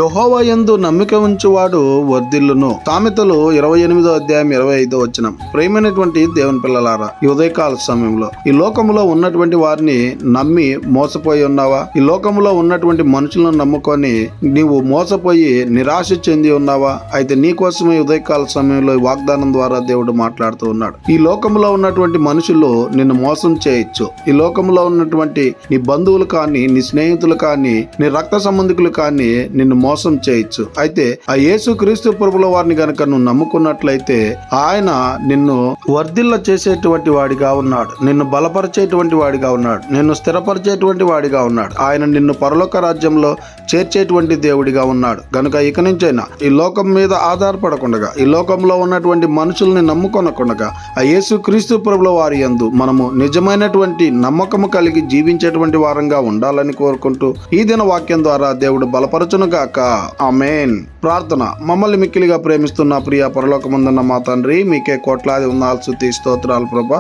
యెహోవా యందు నమ్మిక ఉంచువాడు వర్ధిల్లును. సామెతలు 28:25. ప్రియమైనటువంటి దేవుని పిల్లలారా, ఈ ఉదయకాల సమయంలో ఈ లోకములో ఉన్నటువంటి వారిని నమ్మి మోసపోయి ఉన్నావా? ఈ లోకములో ఉన్నటువంటి మనుషులను నమ్ముకొని నీవు మోసపోయి నిరాశ చెంది ఉన్నావా? అయితే నీ కోసమే ఉదయకాల సమయంలో ఈ వాగ్దానం ద్వారా దేవుడు మాట్లాడుతూ ఉన్నాడు. ఈ లోకములో ఉన్నటువంటి మనుషులు నిన్ను మోసం చేయొచ్చు. ఈ లోకములో ఉన్నటువంటి నీ బంధువులు కానీ, నీ స్నేహితులు కానీ, నీ రక్త సంబంధికులు కానీ నిన్ను మోసం చేయొచ్చు. అయితే ఆ యేసు క్రీస్తు ప్రభుల వారిని గనక నువ్వు నమ్ముకున్నట్లయితే ఆయన నిన్ను వర్ధిల్ల చేసేటువంటి వాడిగా ఉన్నాడు, నిన్ను బలపరిచేటువంటి వాడిగా ఉన్నాడు, నిన్ను స్థిరపరిచేటువంటి వాడిగా ఉన్నాడు. ఆయన నిన్ను పరలోక రాజ్యంలో చేర్చేటువంటి దేవుడిగా ఉన్నాడు. గనుక ఇక నుంచైనా ఈ లోకం మీద ఆధారపడకుండా, ఈ లోకంలో ఉన్నటువంటి మనుషుల్ని నమ్ముకొనకుండా ఆ యేసు క్రీస్తు ప్రభుల వారి యందు మనము నిజమైనటువంటి నమ్మకము కలిగి జీవించేటువంటి వారంగా ఉండాలని కోరుకుంటూ ఈ దిన వాక్యం ద్వారా దేవుడు బలపరచునుగాక. ఆమేన్. ప్రార్థన. మమ్మల్ని మిక్కిలిగా ప్రేమిస్తున్న ప్రియ పరలోకమందున్న మా తండ్రి, మీకే కోట్లాది వందనాలు, స్తుతి స్తోత్రాలు ప్రభా.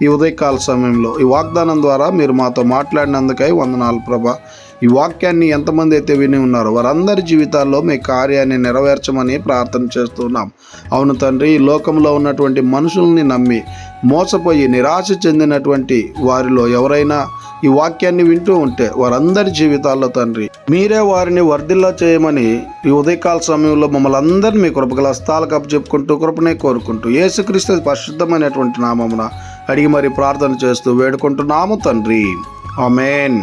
ఈ ఉదయకాల సమయంలో ఈ వాగ్దానం ద్వారా మీరు మాతో మాట్లాడినందుకై వందనాలు ప్రభా. ఈ వాక్యాన్ని ఎంతమంది అయితే విని ఉన్నారో వారందరి జీవితాల్లో మీ కార్యాన్ని నెరవేర్చమని ప్రార్థన చేస్తున్నాం. అవును తండ్రి, ఈ లోకంలో ఉన్నటువంటి మనుషుల్ని నమ్మి మోసపోయి నిరాశ చెందినటువంటి వారిలో ఎవరైనా ఈ వాక్యాన్ని వింటూ ఉంటే వారందరి జీవితాల్లో తండ్రి మీరే వారిని వర్ధిల్లా చేయమని ఈ ఉదయకాల సమయంలో మమ్మల్ని అందరినీ మీ కృపగల హస్తాలకు అప్పచెప్పుకుంటూ కృపనే కోరుకుంటూ యేసుక్రీస్తు పరిశుద్ధమైనటువంటి నామమున అడిగి మరి ప్రార్థన చేస్తూ వేడుకుంటున్నాము తండ్రి. ఆమేన్.